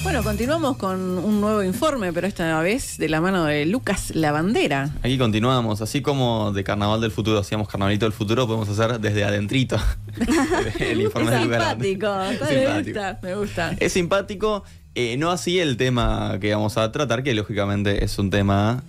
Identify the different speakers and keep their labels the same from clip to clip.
Speaker 1: Bueno, continuamos con un nuevo informe, pero esta vez de la mano de Lucas Lavandera.
Speaker 2: Aquí continuamos, así como de Carnaval del Futuro hacíamos Carnavalito del Futuro, podemos hacer desde adentrito el informe de Lucas Lavandera.
Speaker 1: Es simpático, me gusta.
Speaker 2: Es simpático, no así el tema que vamos a tratar, que lógicamente es un tema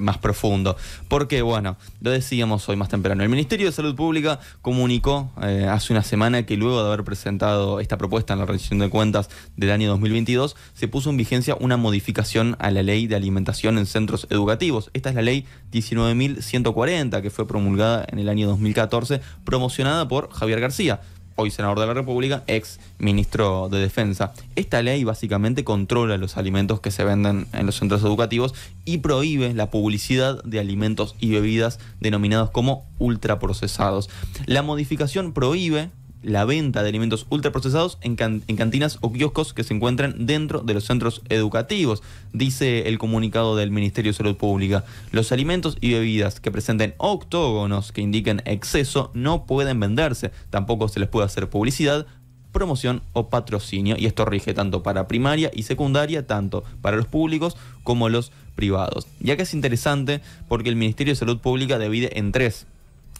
Speaker 2: más profundo. Porque, bueno, lo decíamos hoy más temprano, el Ministerio de Salud Pública comunicó hace una semana que luego de haber presentado esta propuesta en la rendición de cuentas del año 2022, se puso en vigencia una modificación a la Ley de Alimentación en Centros Educativos. Esta es la Ley 19.140, que fue promulgada en el año 2014, promocionada por Javier García, hoy senador de la República, ex ministro de Defensa. Esta ley básicamente controla los alimentos que se venden en los centros educativos y prohíbe la publicidad de alimentos y bebidas denominados como ultraprocesados. La modificación prohíbe la venta de alimentos ultraprocesados en cantinas o kioscos que se encuentran dentro de los centros educativos. Dice el comunicado del Ministerio de Salud Pública: los alimentos y bebidas que presenten octógonos que indiquen exceso no pueden venderse, tampoco se les puede hacer publicidad, promoción o patrocinio, y esto rige tanto para primaria y secundaria, tanto para los públicos como los privados. Y acá es interesante porque el Ministerio de Salud Pública divide en tres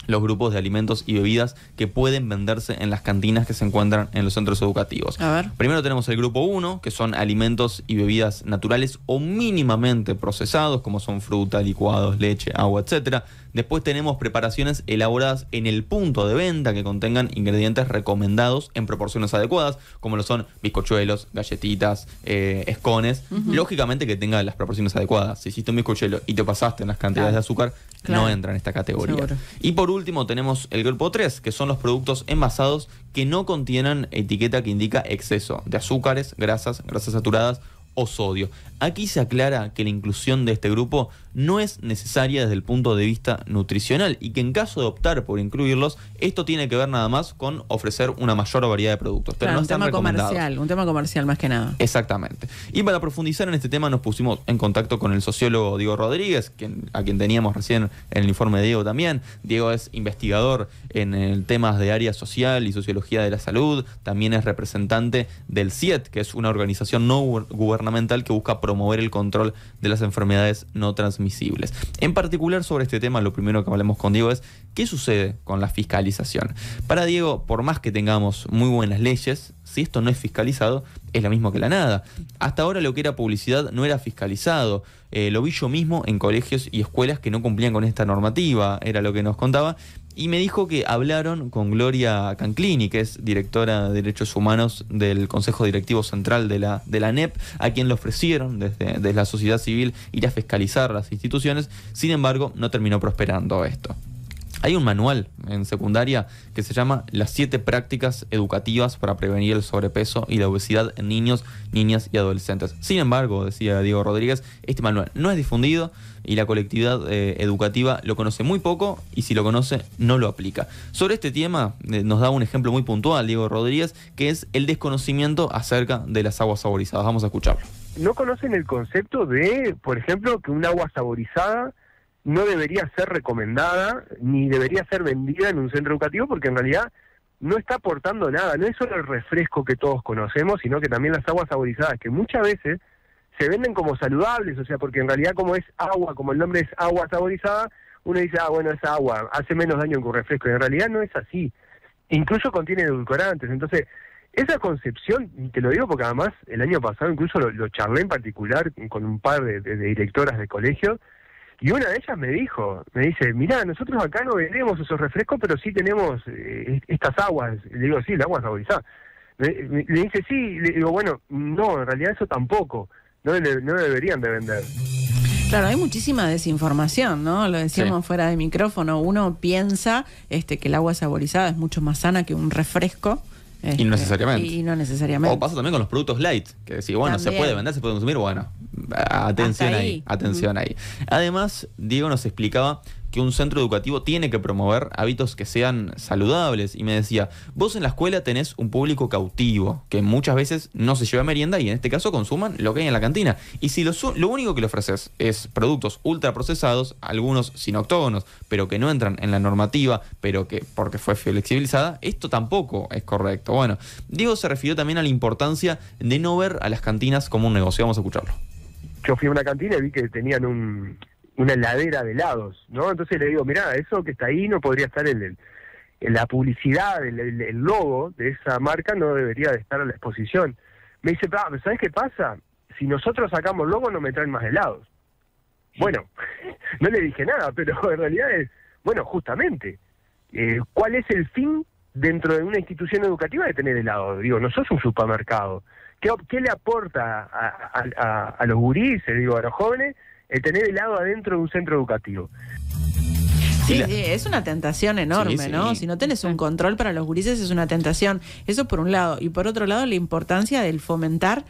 Speaker 2: los grupos de alimentos y bebidas que pueden venderse en las cantinas que se encuentran en los centros educativos.
Speaker 1: A ver.
Speaker 2: Primero tenemos el grupo 1, que son alimentos y bebidas naturales o mínimamente procesados, como son fruta, licuados, leche, agua, etc. Después tenemos preparaciones elaboradas en el punto de venta que contengan ingredientes recomendados en proporciones adecuadas, como lo son bizcochuelos, galletitas, escones. Lógicamente que tengan las proporciones adecuadas. Si hiciste un bizcochuelo y te pasaste en las cantidades de azúcar, no entra en esta categoría.
Speaker 1: Seguro.
Speaker 2: Y por último tenemos el grupo 3, que son los productos envasados que no contienen etiqueta que indica exceso de azúcares, grasas saturadas o sodio. Aquí se aclara que la inclusión de este grupo no es necesaria desde el punto de vista nutricional y que en caso de optar por incluirlos, esto tiene que ver nada más con ofrecer una mayor variedad de productos, pero no están recomendados.
Speaker 1: Un tema comercial más que nada.
Speaker 2: Exactamente. Y para profundizar en este tema nos pusimos en contacto con el sociólogo Diego Rodríguez, a quien teníamos recién en el informe de Diego también. Diego es investigador en temas de área social y sociología de la salud, también es representante del CIET, que es una organización no gubernamental que busca promover el control de las enfermedades no transmisibles. En particular sobre este tema, lo primero que hablemos con Diego es ¿qué sucede con la fiscalización? Para Diego, por más que tengamos muy buenas leyes, si esto no es fiscalizado, es lo mismo que la nada. Hasta ahora lo que era publicidad no era fiscalizado. Lo vi yo mismo en colegios y escuelas que no cumplían con esta normativa, era lo que nos contaba. Y me dijo que hablaron con Gloria Canclini, que es directora de Derechos Humanos del Consejo Directivo Central de la ANEP, a quien le ofrecieron desde la sociedad civil ir a fiscalizar las instituciones. Sin embargo, no terminó prosperando esto. Hay un manual en secundaria que se llama Las 7 prácticas educativas para prevenir el sobrepeso y la obesidad en niños, niñas y adolescentes. Sin embargo, decía Diego Rodríguez, este manual no es difundido y la colectividad educativa lo conoce muy poco y si lo conoce no lo aplica. Sobre este tema nos da un ejemplo muy puntual Diego Rodríguez, que es el desconocimiento acerca de las aguas saborizadas. Vamos a escucharlo.
Speaker 3: No conocen el concepto de, por ejemplo, que un agua saborizada no debería ser recomendada ni debería ser vendida en un centro educativo porque en realidad no está aportando nada. No es solo el refresco que todos conocemos, sino que también las aguas saborizadas, que muchas veces se venden como saludables, o sea, porque en realidad como es agua, como el nombre es agua saborizada, uno dice, bueno, es agua, hace menos daño que un refresco, y en realidad no es así. Incluso contiene edulcorantes. Entonces, esa concepción, y te lo digo porque además el año pasado incluso lo charlé en particular con un par de directoras de colegios, y una de ellas me dice, mirá, nosotros acá no vendemos esos refrescos, pero sí tenemos estas aguas. Le digo, sí, el agua saborizada. Le dice, sí, le digo, bueno, no, en realidad eso tampoco, no deberían de vender.
Speaker 1: Claro, hay muchísima desinformación, ¿no? Lo decíamos fuera de micrófono. Uno piensa que el agua saborizada es mucho más sana que un refresco.
Speaker 2: Y no necesariamente.
Speaker 1: Y no necesariamente.
Speaker 2: O pasa también con los productos light, que decís, bueno, también se puede vender, se puede consumir, bueno, atención ahí. Además, Diego nos explicaba que un centro educativo tiene que promover hábitos que sean saludables. Y me decía, vos en la escuela tenés un público cautivo, que muchas veces no se lleva merienda y en este caso consuman lo que hay en la cantina. Y si lo único que le ofreces es productos ultraprocesados, algunos sin octógonos, pero que no entran en la normativa, pero que porque fue flexibilizada, esto tampoco es correcto. Bueno, Diego se refirió también a la importancia de no ver a las cantinas como un negocio. Vamos a escucharlo.
Speaker 3: Yo fui a una cantina y vi que tenían una heladera de helados, ¿no? Entonces le digo, mirá, eso que está ahí no podría estar en la publicidad, el logo de esa marca no debería de estar a la exposición. Me dice, ¿sabes qué pasa? Si nosotros sacamos logo no me traen más helados. Bueno, no le dije nada, pero en realidad es, bueno, justamente, ¿cuál es el fin dentro de una institución educativa de tener helado? Digo, no sos un supermercado. ¿Qué le aporta a los gurises, digo, a los jóvenes, el tener helado adentro de un centro educativo?
Speaker 1: Sí, es una tentación enorme, ¿no? Si no tenés un control para los gurises es una tentación. Eso por un lado. Y por otro lado, la importancia del fomentar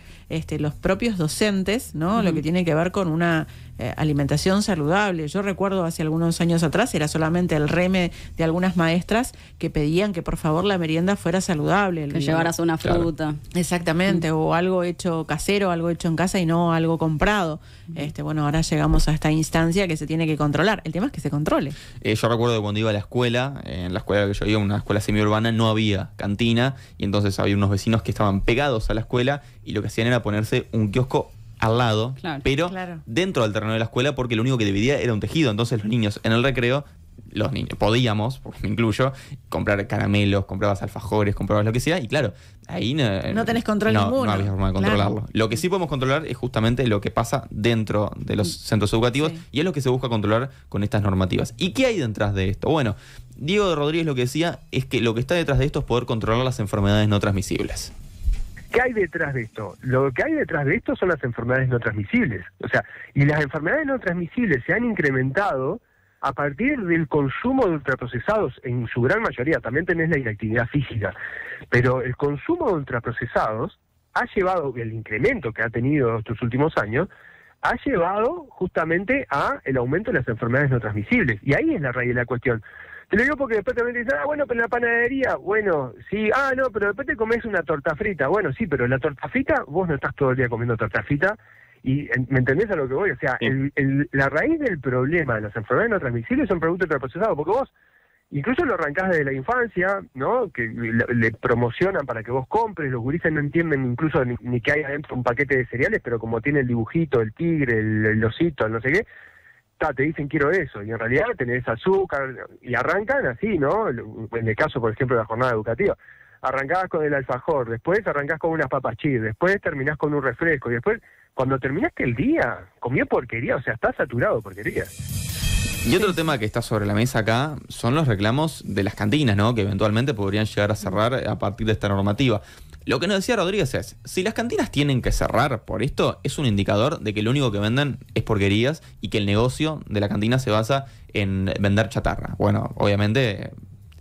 Speaker 1: los propios docentes, ¿no? Lo que tiene que ver con una alimentación saludable. Yo recuerdo hace algunos años atrás, era solamente el reme de algunas maestras que pedían que por favor la merienda fuera saludable.
Speaker 4: Que llevaras una fruta.
Speaker 1: Exactamente, o algo hecho casero, algo hecho en casa y no algo comprado. Bueno, ahora llegamos a esta instancia que se tiene que controlar. El tema es que se controle.
Speaker 2: Yo recuerdo que cuando iba a la escuela, en la escuela que yo iba, una escuela semiurbana, no había cantina y entonces había unos vecinos que estaban pegados a la escuela y lo que hacían era ponerse un kiosco al lado, pero dentro del terreno de la escuela porque lo único que dividía era un tejido. Entonces los niños en el recreo, los niños podíamos, porque me incluyo, comprar caramelos, comprabas alfajores, comprabas lo que sea y claro, ahí
Speaker 1: no tenés control ninguno.
Speaker 2: No había forma de controlarlo. Lo que sí podemos controlar es justamente lo que pasa dentro de los centros educativos y es lo que se busca controlar con estas normativas. ¿Y qué hay detrás de esto? Bueno, Diego Rodríguez lo que decía es que lo que está detrás de esto es poder controlar las enfermedades no transmisibles.
Speaker 3: ¿Qué hay detrás de esto? Lo que hay detrás de esto son las enfermedades no transmisibles. O sea, y las enfermedades no transmisibles se han incrementado a partir del consumo de ultraprocesados, en su gran mayoría. También tenés la inactividad física. Pero el consumo de ultraprocesados ha llevado, el incremento que ha tenido estos últimos años, ha llevado justamente a el aumento de las enfermedades no transmisibles. Y ahí es la raíz de la cuestión. Te lo digo porque después también te dicen, bueno, pero en la panadería, bueno, sí, no, pero después te comes una torta frita. Bueno, sí, pero la torta frita, vos no estás todo el día comiendo torta frita. Y ¿me entendés a lo que voy? O sea, la raíz del problema de las enfermedades no transmisibles son productos ultraprocesados, porque vos incluso lo arrancás desde la infancia, ¿no? Que le promocionan para que vos compres, los gurises no entienden incluso ni que hay adentro un paquete de cereales, pero como tiene el dibujito, el tigre, el osito, el no sé qué, te dicen quiero eso, y en realidad tenés azúcar, y arrancan así, ¿no? En el caso, por ejemplo, de la jornada educativa. Arrancás con el alfajor, después arrancás con unas papas chips, después terminás con un refresco, y después, cuando terminaste el día, comió porquería, o sea, estás saturado de porquería.
Speaker 2: Y otro tema que está sobre la mesa acá son los reclamos de las cantinas, ¿no? Que eventualmente podrían llegar a cerrar a partir de esta normativa. Lo que nos decía Rodríguez es, si las cantinas tienen que cerrar por esto, es un indicador de que lo único que venden es porquerías y que el negocio de la cantina se basa en vender chatarra. Bueno, obviamente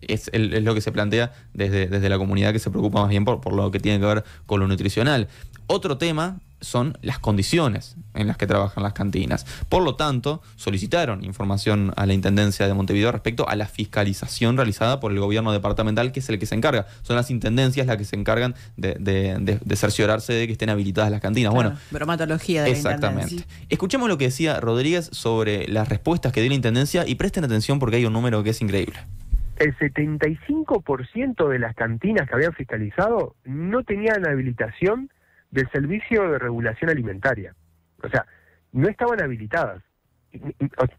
Speaker 2: es lo que se plantea desde la comunidad que se preocupa más bien por lo que tiene que ver con lo nutricional. Otro tema son las condiciones en las que trabajan las cantinas. Por lo tanto, solicitaron información a la Intendencia de Montevideo respecto a la fiscalización realizada por el gobierno departamental, que es el que se encarga. Son las intendencias las que se encargan de cerciorarse de que estén habilitadas las cantinas.
Speaker 1: Claro,
Speaker 2: bueno,
Speaker 1: bromatología de la
Speaker 2: exactamente.
Speaker 1: Intendencia.
Speaker 2: Escuchemos lo que decía Rodríguez sobre las respuestas que dio la Intendencia y presten atención porque hay un número que es increíble.
Speaker 3: El 75% de las cantinas que habían fiscalizado no tenían habilitación del Servicio de Regulación Alimentaria. O sea, no estaban habilitadas.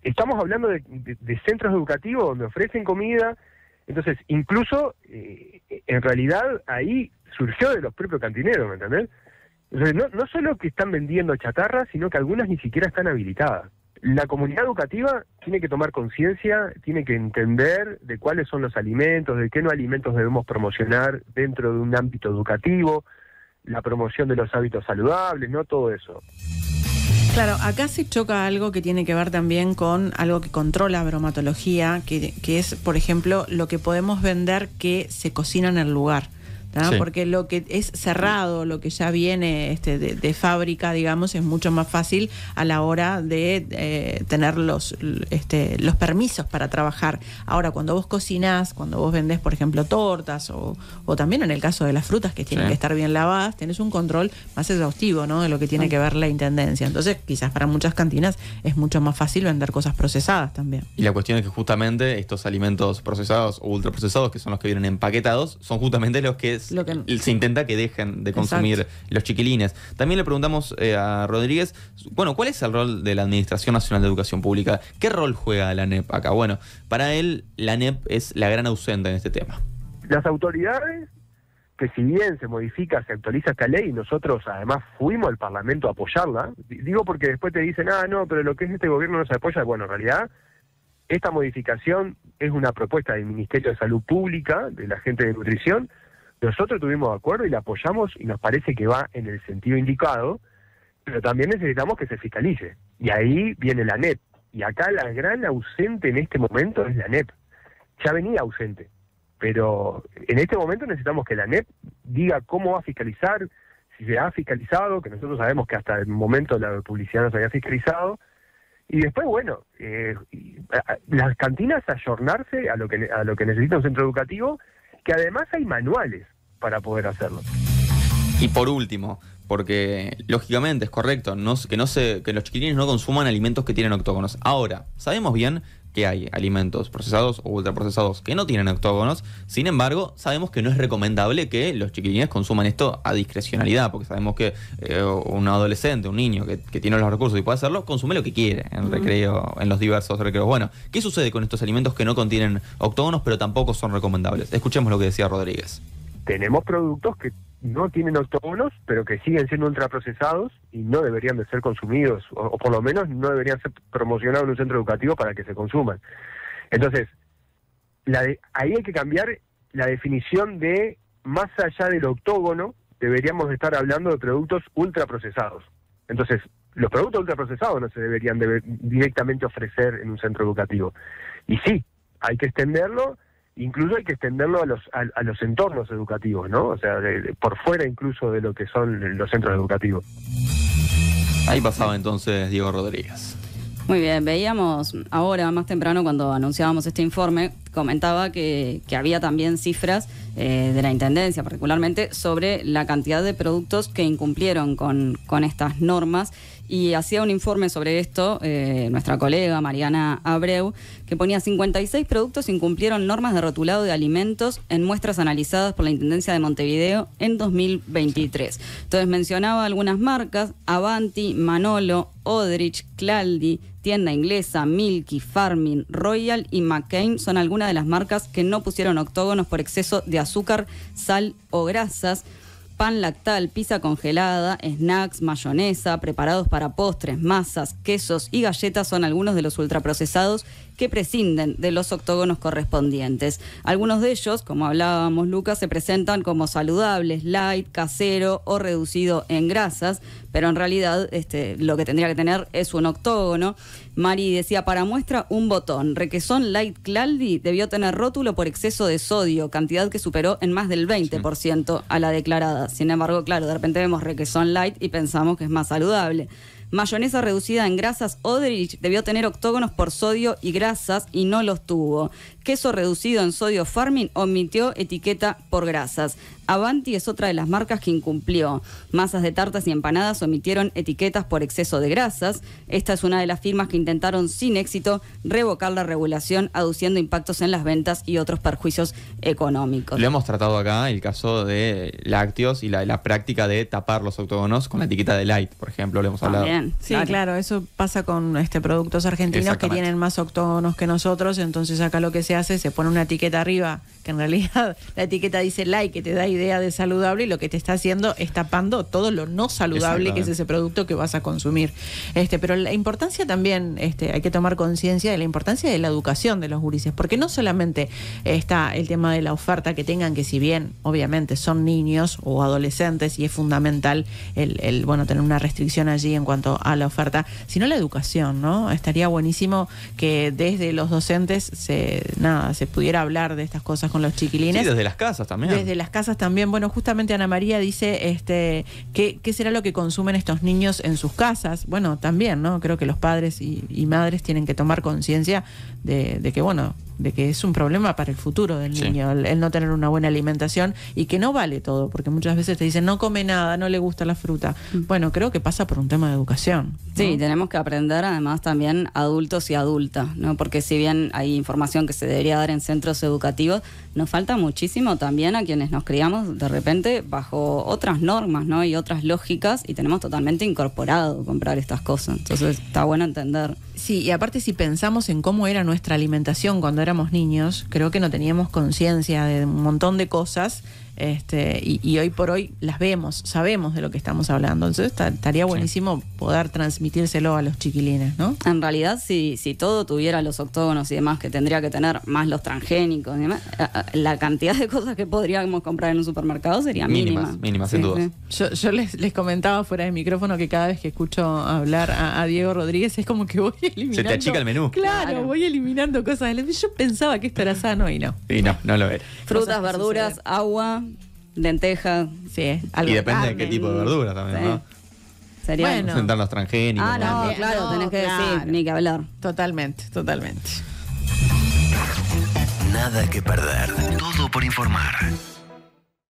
Speaker 3: Estamos hablando de centros educativos donde ofrecen comida. Entonces, incluso, en realidad, ahí surgió de los propios cantineros, ¿me entendés? Entonces, no solo que están vendiendo chatarra, sino que algunas ni siquiera están habilitadas. La comunidad educativa tiene que tomar conciencia, tiene que entender de cuáles son los alimentos, de qué no alimentos debemos promocionar dentro de un ámbito educativo, la promoción de los hábitos saludables, ¿no? Todo eso.
Speaker 1: Claro, acá se choca algo que tiene que ver también con algo que controla bromatología, que es, por ejemplo, lo que podemos vender que se cocina en el lugar.
Speaker 2: Sí.
Speaker 1: Porque lo que es cerrado, lo que ya viene de fábrica, digamos, es mucho más fácil a la hora de tener los permisos para trabajar. Ahora, cuando vos cocinás, cuando vos vendés, por ejemplo, tortas o también en el caso de las frutas que tienen que estar bien lavadas, tenés un control más exhaustivo, ¿no?, de lo que tiene que ver la intendencia. Entonces, quizás para muchas cantinas es mucho más fácil vender cosas procesadas también.
Speaker 2: Y la cuestión es que justamente estos alimentos procesados o ultraprocesados, que son los que vienen empaquetados, son justamente los que se intenta que dejen de consumir los chiquilines. También le preguntamos a Rodríguez, bueno, ¿cuál es el rol de la Administración Nacional de Educación Pública? ¿Qué rol juega la ANEP acá? Bueno, para él la ANEP es la gran ausente en este tema.
Speaker 3: Las autoridades, que si bien se modifica, se actualiza esta ley, y nosotros además fuimos al Parlamento a apoyarla, digo porque después te dicen, no, pero lo que es este gobierno no se apoya. Bueno, en realidad, esta modificación es una propuesta del Ministerio de Salud Pública, de la gente de nutrición. Nosotros tuvimos de acuerdo y la apoyamos y nos parece que va en el sentido indicado, pero también necesitamos que se fiscalice. Y ahí viene la ANEP. Y acá la gran ausente en este momento es la ANEP. Ya venía ausente, pero en este momento necesitamos que la ANEP diga cómo va a fiscalizar, si se ha fiscalizado, que nosotros sabemos que hasta el momento la publicidad no se había fiscalizado. Y después, bueno, las cantinas ayornarse a lo que necesita un centro educativo, que además hay manuales para poder hacerlo.
Speaker 2: Y por último, porque lógicamente es correcto que los chiquilines no consuman alimentos que tienen octógonos. Ahora, sabemos bien que hay alimentos procesados o ultraprocesados que no tienen octógonos. Sin embargo, sabemos que no es recomendable que los chiquilines consuman esto a discrecionalidad, porque sabemos que un adolescente, un niño que tiene los recursos y puede hacerlo, consume lo que quiere en recreo, en los diversos recreos. Bueno, ¿qué sucede con estos alimentos que no contienen octógonos pero tampoco son recomendables? Escuchemos lo que decía Rodríguez.
Speaker 3: Tenemos productos que no tienen octógonos, pero que siguen siendo ultraprocesados y no deberían de ser consumidos, o por lo menos no deberían ser promocionados en un centro educativo para que se consuman. Entonces, ahí hay que cambiar la definición de, más allá del octógono, deberíamos estar hablando de productos ultraprocesados. Entonces, los productos ultraprocesados no se deberían directamente ofrecer en un centro educativo. Y sí, hay que extenderlo. Incluso hay que extenderlo a los entornos educativos, ¿no? O sea, por fuera incluso de lo que son los centros educativos.
Speaker 2: Ahí pasaba entonces Diego Rodríguez.
Speaker 4: Muy bien, veíamos ahora más temprano cuando anunciábamos este informe, comentaba que había también cifras de la Intendencia particularmente sobre la cantidad de productos que incumplieron con estas normas, y hacía un informe sobre esto nuestra colega Mariana Abreu, que ponía 56 productos incumplieron normas de rotulado de alimentos en muestras analizadas por la Intendencia de Montevideo en 2023. Entonces mencionaba algunas marcas: Avanti, Manolo, Odrich, Claldi, Tienda Inglesa, Milky, Farming, Royal y McCain son algunas de las marcas que no pusieron octógonos por exceso de azúcar, sal o grasas. Pan lactal, pizza congelada, snacks, mayonesa, preparados para postres, masas, quesos y galletas son algunos de los ultraprocesados que prescinden de los octógonos correspondientes. Algunos de ellos, como hablábamos Lucas, se presentan como saludables, light, casero o reducido en grasas, pero en realidad lo que tendría que tener es un octógono. Mari decía, para muestra un botón, requesón light Claldi debió tener rótulo por exceso de sodio, cantidad que superó en más del 20% a la declarada. Sin embargo, claro, de repente vemos requesón light y pensamos que es más saludable. Mayonesa reducida en grasas Odrich debió tener octógonos por sodio y grasas y no los tuvo. Queso reducido en sodio Farming omitió etiqueta por grasas. Avanti es otra de las marcas que incumplió. Masas de tartas y empanadas omitieron etiquetas por exceso de grasas. Esta es una de las firmas que intentaron sin éxito revocar la regulación, aduciendo impactos en las ventas y otros perjuicios económicos.
Speaker 2: Lo hemos tratado acá, el caso de lácteos y la práctica de tapar los octógonos con la etiqueta de light, por ejemplo, lo hemos hablado.
Speaker 4: También,
Speaker 1: sí, claro, eso pasa con productos argentinos que tienen más octógonos que nosotros. Entonces acá lo que se hace, se pone una etiqueta arriba, que en realidad la etiqueta dice light, que te da idea de saludable, y lo que te está haciendo es tapando todo lo no saludable que es ese producto que vas a consumir. Pero la importancia también, hay que tomar conciencia de la importancia de la educación de los gurises, porque no solamente está el tema de la oferta que tengan, que si bien obviamente son niños o adolescentes y es fundamental el tener una restricción allí en cuanto cuanto a la oferta, sino la educación, ¿no? Estaría buenísimo que desde los docentes se pudiera hablar de estas cosas con los chiquilines.
Speaker 2: Sí, desde las casas también.
Speaker 1: Desde las casas también. Bueno, justamente Ana María dice, ¿qué será lo que consumen estos niños en sus casas? Bueno, también, ¿no? Creo que los padres y madres tienen que tomar conciencia de que es un problema para el futuro del niño, el no tener una buena alimentación, y que no vale todo, porque muchas veces te dicen no come nada, no le gusta la fruta. Bueno, creo que pasa por un tema de educación, ¿no?
Speaker 4: Sí, tenemos que aprender además también adultos y adultas, ¿no? Porque si bien hay información que se debería dar en centros educativos, nos falta muchísimo también a quienes nos criamos de repente bajo otras normas, ¿no? Y otras lógicas, y tenemos totalmente incorporado comprar estas cosas. Entonces está bueno entender.
Speaker 1: Sí, y aparte si pensamos en cómo era nuestra alimentación cuando éramos niños, creo que no teníamos conciencia de un montón de cosas, y hoy por hoy las vemos, sabemos de lo que estamos hablando. Entonces estaría buenísimo poder transmitírselo a los chiquilines, ¿no?
Speaker 4: En realidad, si todo tuviera los octógonos y demás que tendría que tener, más los transgénicos y demás, la cantidad de cosas que podríamos comprar en un supermercado sería mínima.
Speaker 2: Mínimas, sin dudas.
Speaker 1: Yo les comentaba fuera de micrófono que cada vez que escucho hablar a Diego Rodríguez es como que voy eliminando.
Speaker 2: Se te achica el menú.
Speaker 1: Claro, voy eliminando cosas. Yo pensaba que esto era sano y no.
Speaker 2: Y no lo era.
Speaker 4: Frutas, verduras, agua, lentejas.
Speaker 1: Sí,
Speaker 2: y depende de qué tipo de verdura también, ¿no?
Speaker 4: Sería
Speaker 1: bueno.
Speaker 2: Sentar los transgénicos.
Speaker 4: No, claro, tenés que decir, ni que hablar.
Speaker 1: Totalmente.
Speaker 5: Nada que perder. Todo por informar.